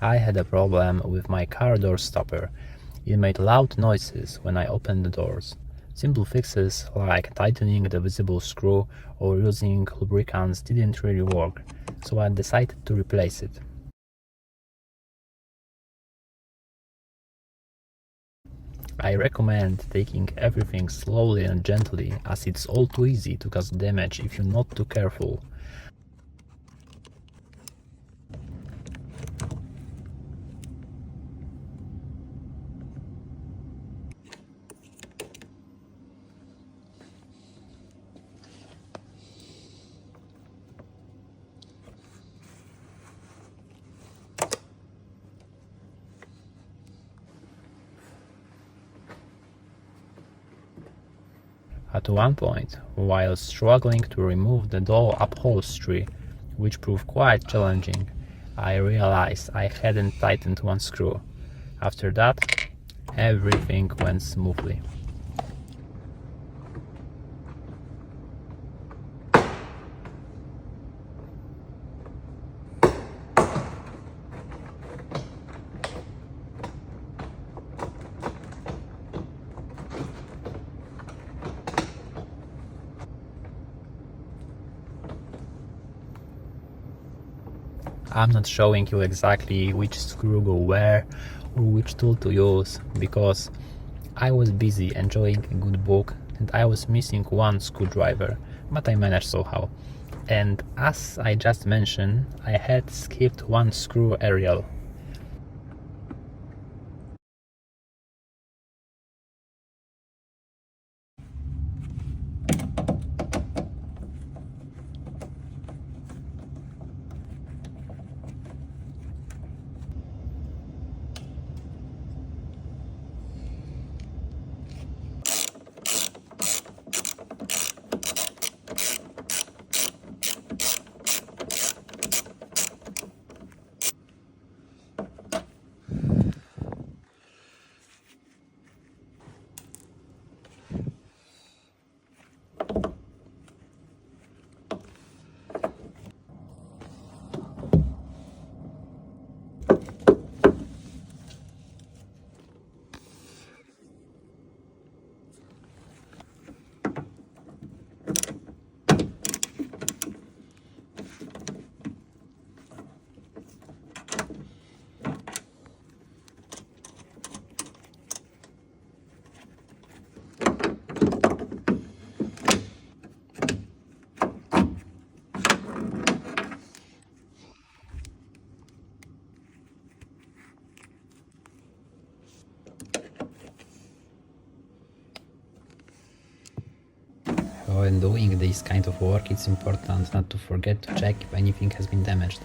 I had a problem with my car door stopper. It made loud noises when I opened the doors. Simple fixes like tightening the visible screw or using lubricants didn't really work, so I decided to replace it. I recommend taking everything slowly and gently, as it's all too easy to cause damage if you're not too careful. At one point, while struggling to remove the door upholstery, which proved quite challenging, I realized I hadn't tightened one screw. After that, everything went smoothly. I'm not showing you exactly which screw go where or which tool to use, because I was busy enjoying a good book and I was missing one screwdriver, but I managed somehow. And as I just mentioned, I had skipped one screw aerial. When doing this kind of work, it's important not to forget to check if anything has been damaged.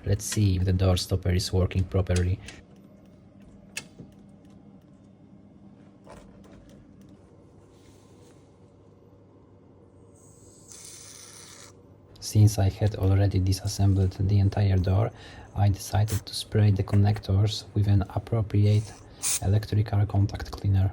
Let's see if the door stopper is working properly. Since I had already disassembled the entire door, I decided to spray the connectors with an appropriate electrical contact cleaner.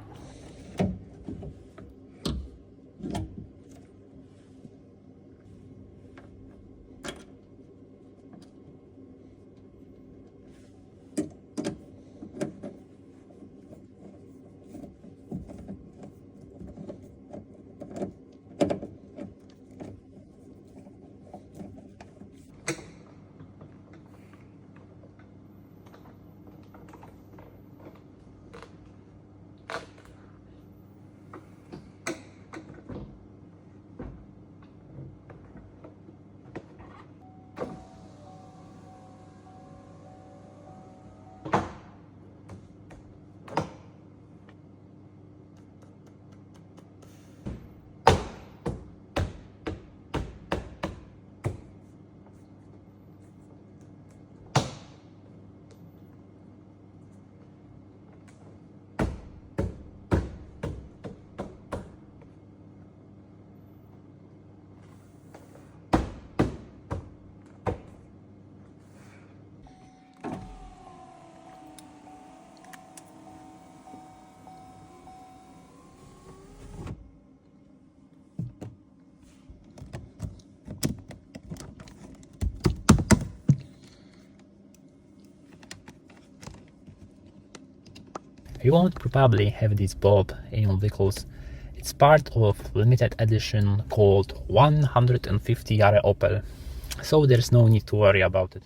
You won't probably have this bulb in your vehicles. It's part of limited edition called 150 Jahre Opel, so there's no need to worry about it.